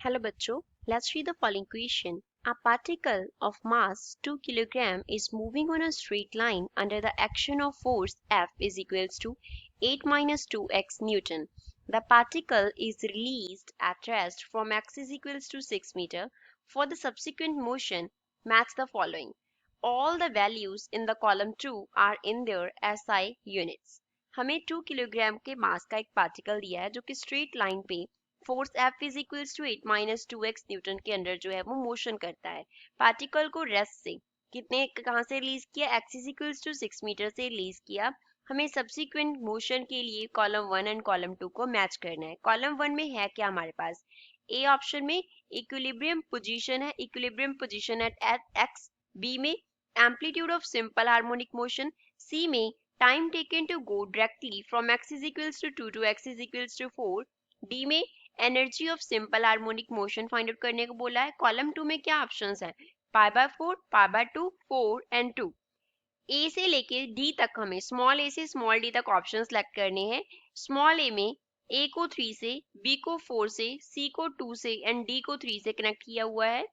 Hello बच्चों, let's read the following question. A particle of mass 2 kg is moving on a straight line under the action of force F is equals to 8 minus 2x Newton. The particle is released at rest from x is equals to 6 meter. For the subsequent motion, match the following. All the values in the column 2 are in their SI units. हमें 2 kilogram के मास का एक particle दिया है जो कि straight line पे force F is equals to 8 minus 2x newton के अंडर जो है वो मोशन करता है। पार्टिकल को रेस्ट से कितने कहाँ से रिलीज किया, x is equals to 6 metre से रिलीज किया। हमें सब्सिक्वेंट मोशन के लिए कॉलम 1 एंड कॉलम 2 को मैच करना है। कॉलम 1 में है क्या हमारे पास, ए ऑप्शन में इक्विलिब्रियम पोजीशन है, equilibrium position at x, B में amplitude of simple harmonic motion, C में time taken to go directly from x is equals to 2 to x is equals to 4, D में energy of simple harmonic motion find out करने को बोला है। Column 2 में क्या options है, pi bye 4, pi by 2, 4 and 2। ए से लेके डी तक हमें स्मॉल ए से स्मॉल डी तक ऑप्शन सेलेक्ट करने हैं। स्मॉल ए में ए को 3 से, बी को 4 से, सी को 2 से एंड डी को 3 से कनेक्ट किया हुआ है।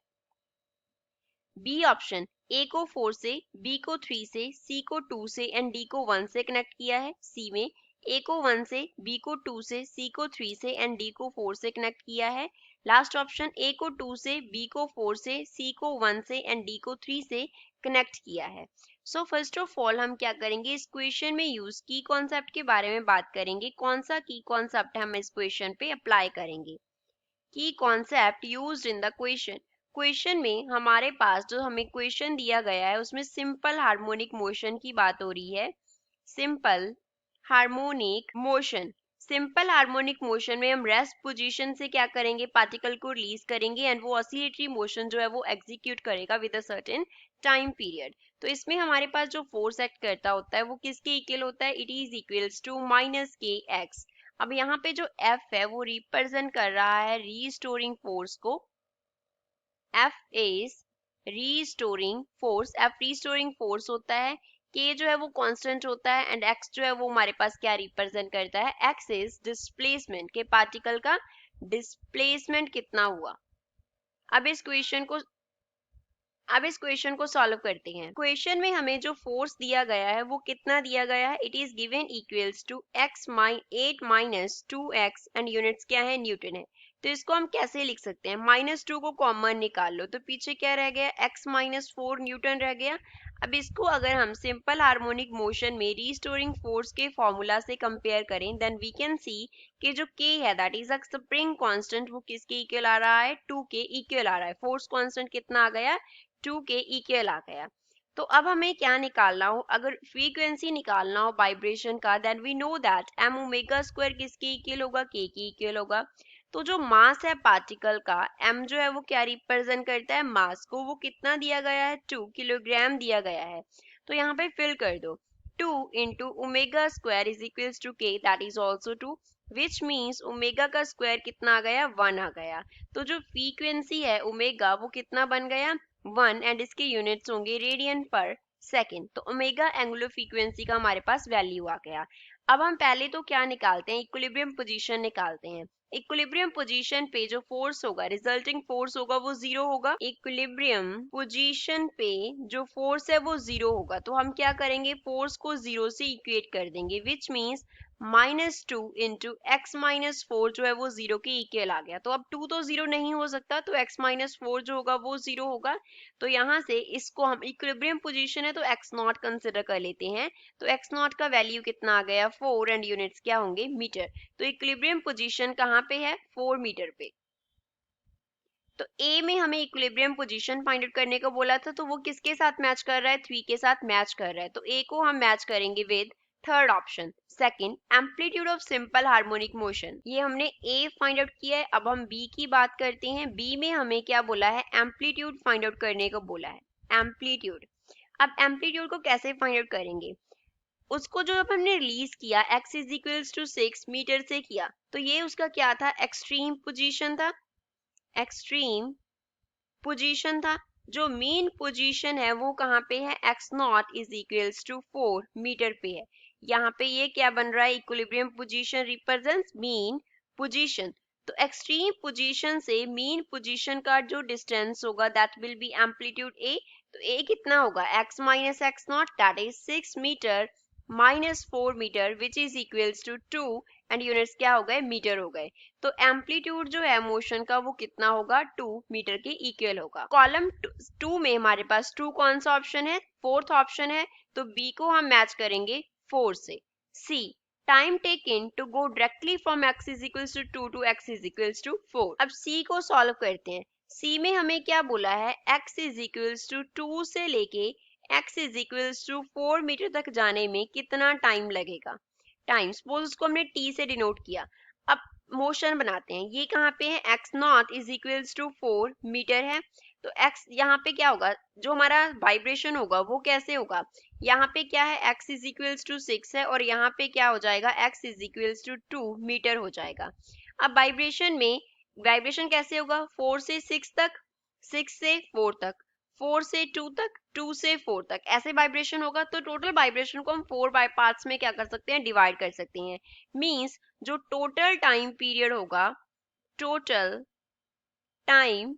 बी ऑप्शन ए को 4 से, बी को 3 से, सी को 2 से एंड डी को 1 से कनेक्ट किया है। सी में ए को 1 से, बी को 2 से, सी को 3 से एंड डी को 4 से कनेक्ट किया है। लास्ट ऑप्शन ए को 2 से, बी को 4 से, सी को 1 से एंड डी को 3 से कनेक्ट किया है। सो फर्स्ट ऑफ ऑल हम क्या करेंगे, इस क्वेश्चन में यूज की कॉन्सेप्ट के बारे में बात करेंगे। कौन सा की कॉन्सेप्ट हम इस क्वेश्चन पे अप्लाई करेंगे। की concept used in the question. Question में हमारे पास जो हमें क्वेश्चन दिया गया है उसमें सिंपल हार्मोनिक मोशन की बात हो रही है। Simple harmonic motion, simple harmonic motion में हम रेस्ट पोजीशन से क्या करेंगे, पार्टिकल को रिलीज करेंगे एंड वो ऑसिलेटरी मोशन जो है वो एग्जीक्यूट करेगा with a certain time period. तो इसमें हमारे पास जो फोर्स एक्ट करता होता है वो किसके इक्वल होता है, it is equals to minus k x. अब यहाँ पे जो F है वो रिप्रेजेंट कर रहा है रीस्टोरिंग फोर्स को। F is restoring force, F restoring force होता है। K जो है वो कांस्टेंट होता है एंड X जो है वो हमारे पास क्या रिप्रेजेंट करता है, X इज डिस्प्लेसमेंट के पार्टिकल का डिस्प्लेसमेंट कितना हुआ। अब इस क्वेश्चन को सॉल्व करते हैं। क्वेश्चन में हमें जो फोर्स दिया गया है वो कितना दिया गया है, it is given equals to 8 minus 2x and units क्या है, न्यूटन है। तो इसको हम कैसे लिख सकते हैं, -2 को कॉमन निकाल लो तो पीछे क्या रह गया, x माइनस 4 न्यूटन रह गया। अब इसको अगर हम सिंपल हार्मोनिक मोशन में रीस्टोरिंग फोर्स के फॉर्मूला से कंपेयर करें देन वी कैन सी कि जो k है that is a spring constant, वो किसके इक्वल आ रहा है, 2 के इक्वल आ रहा है। फोर्स कांस्टेंट कितना आ गया, 2 के इक्वल आ गया। तो अब हमें क्या निकालना हो, अगर फ्रीक्वेंसी निकालना हो वाइब्रेशन का then we know that m omega square किसके इक्वल होगा, k के इक्वल होगा। तो जो मास है पार्टिकल का, m जो है वो क्या रिप्रेजेंट करता है, मास को। वो कितना दिया गया है, 2 किलोग्राम दिया गया है। तो यहाँ पे फिल कर दो, 2 into omega square is equals to k that is also 2, which means omega का स्क्वायर कितना आ गया, 1 आ गया। तो जो फ्रीक्वेंसी है ओमेगा वो कितना बन गया, 1 एंड इसके यूनिट्स होंगे रेडियन पर सेकेंड। तो ओमेगा एंगुलर फ्रीक्वेंसी का हमारे पास वैल्यू आ गया। अब हम पहले तो क्या निकालते हैं, इक्विलिब्रियम पोजीशन निकालते हैं। इक्विलिब्रियम पोजीशन पे जो फोर्स होगा, रिजल्टिंग फोर्स होगा वो 0 होगा। इक्विलिब्रियम पोजीशन पे जो फोर्स है वो 0 होगा। तो हम क्या करेंगे, फोर्स को 0 से इक्वेट कर देंगे, which means -2 into x minus 4 जो है वो 0 के इक्वल आ गया। तो अब 2 तो 0 नहीं हो सकता, तो x माइनस 4 जो होगा वो 0 होगा। तो यहाँ से इसको हम इक्विलिब्रियम पोजीशन है तो x नॉट कंसिडर कर लेते हैं। तो x नॉट का वैल्यू कितना आ गया, 4 एंड यूनिट्स क्या होंगे, मीटर। तो इक्विलिब्रियम पोजीशन कहाँ पे है, 4 मीटर पे। तो A में हमें इक्विलिब्रियम पोजीशन फाइंड आउट करने को बोला था, तो वो किसके साथ मैच कर रहा है, 3 के साथ मैच कर रहा है। तो A को हम मैच करेंगे with third option, second amplitude of simple harmonic motion. ये हमने A फाइंड आउट किया है। अब हम B की बात करते हैं। B में हमें क्या बोला है, एम्पलीट्यूड फाइंड आउट करने को बोला है, एम्पलीट्यूड। अब एम्पलीट्यूड को कैसे फाइंड आउट करेंगे, उसको जो अब हमने रिलीज किया x is equals to 6 metre से किया, तो ये उसका क्या था, एक्सट्रीम पोजीशन था, एक्सट्रीम पोजीशन था। जो मेन पोजीशन है वो कहाँ पे है, x not is equals to 4 metre पे है। यहाँ पे ये क्या बन रहा है, equilibrium position represents mean position. तो एक्सट्रीम पोजीशन से मीन पोजीशन का जो डिस्टेंस होगा that will be amplitude A. तो ए कितना होगा, x minus x not that is 6 metre minus 4 metre which is equals to 2 and units क्या हो गए, मीटर हो गए। तो एम्पलीट्यूड जो है मोशन का वो कितना होगा, 2 मीटर के इक्वल होगा। कॉलम 2 में हमारे पास 2 कौन सा ऑप्शन है, फोर्थ ऑप्शन है, तो बी को हम मैच करेंगे 4 से। C time taken to go directly from x is equals to 2 to x is equals to 4। अब सी को सॉल्व करते हैं। सी में हमें क्या बोला है, x इज इक्वल्स टू 2 से लेके x is equals to 4 metre तक जाने में कितना टाइम लगेगा। टाइम सपोज उसको हमने t से डिनोट किया। अब मोशन बनाते हैं, ये कहाँ पे है, x not is equals to 4 metre है। तो x यहाँ पे क्या होगा, जो हमारा वाइब्रेशन होगा वो कैसे होगा, यहाँ पे क्या है, x इज इक्वल्स टू 6 है और यहाँ पे क्या हो जाएगा, x is equals to 2 metre हो जाएगा। अब वाइब्रेशन में वाइब्रेशन कैसे होगा, 4 से 6 तक, 6 से 4 तक, 4 से 2 तक, 2 से 4 तक, ऐसे वाइब्रेशन होगा। तो टोटल वाइब्रेशन को हम 4 बाय पार्ट्स में क्या कर सकते हैं, डिवाइड कर सकते हैं। मींस जो टोटल टाइम पीरियड होगा, टोटल टाइम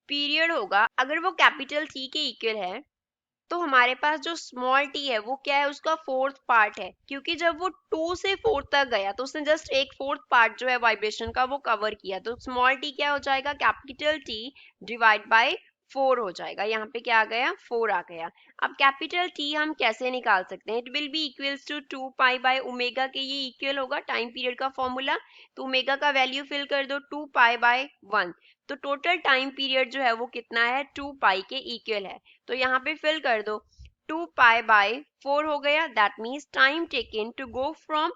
पीरियड होगा, अगर वो कैपिटल T के इक्वल है तो हमारे पास जो स्मॉल t है वो क्या है, उसका फोर्थ पार्ट है। क्योंकि जब वो 2 से 4 तक गया तो उसने जस्ट एक फोर्थ पार्ट जो है वाइब्रेशन का वो कवर किया। तो स्मॉल t क्या हो जाएगा, कैपिटल T डिवाइड बाय 4 हो जाएगा। यहाँ पे क्या आ गया, 4 आ गया। अब कैपिटल T हम कैसे निकाल सकते हैं, it will be equals to 2 pi by omega के, ये इक्वल होगा टाइम पीरियड का फॉर्मूला। तो ओमेगा का वैल्यू फिल कर दो 2 पाई बाय 1। तो टोटल टाइम पीरियड जो है वो कितना है, 2 पाई के इक्वल है। तो यहाँ पे फिल कर दो 2 पाई बाय 4 हो गया। That means time taken to go from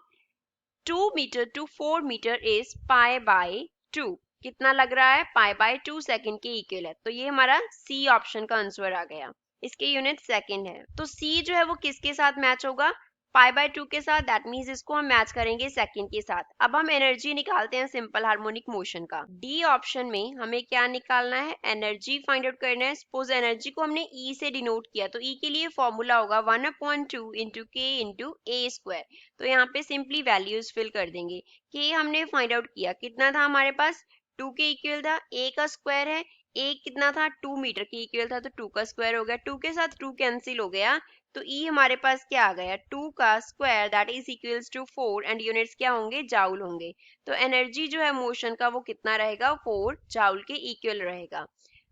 2 metre to 4 metre is pi by 2। कितना लग रहा है, पाई बाय 2 सेकंड के इक्वल है। तो ये हमारा सी ऑप्शन का आंसर आ गया। इसके यूनिट सेकंड है। तो सी जो है वो किसके साथ मैच होगा, पाई बाय 2 के साथ। दैट मीन्स इसको हम मैच करेंगे सेकंड के साथ। अब हम एनर्जी निकालते हैं सिंपल हार्मोनिक मोशन का। डी ऑप्शन में हमें क्या निकालना है, एनर्जी फाइंड आउट करना है। सपोज एनर्जी को हमने ई से डिनोट किया, तो ई के लिए फॉर्मूला होगा 1/2 इंटू के इंटू ए स्क्वायर। तो यहाँ पे सिंपली वैल्यूज फिल कर देंगे। के हमने फाइंड आउट किया, कितना था हमारे पास, 2 के इक्वल था। ए का स्क्वायर है, ए कितना था, 2 मीटर के इक्वल था, तो 2 का स्क्वायर हो गया। 2 के साथ 2 कैंसिल हो गया, तो ई हमारे पास क्या आ गया, 2 का square that is equals to 4 and units क्या होंगे, जाउल होंगे। तो एनर्जी जो है मोशन का वो कितना रहेगा, 4 जाउल के इक्वल रहेगा।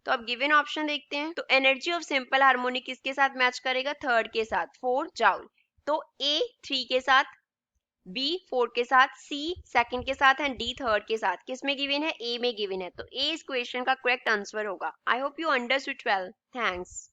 तो अब गिवन ऑप्शन देखते हैं। तो एनर्जी ऑफ सिंपल हार्मोनिक किसके साथ मैच करेगा, थर्ड के साथ, 4 जाउल। तो ए 3 के साथ, बी 4 के साथ, सी सेकंड के साथ एंड डी थर्ड के साथ। किस में गिवन है, ए में गिवन है। तो ए इस क्वेश्चन का करेक्ट आंसर होगा। I hope you understood well. Thanks.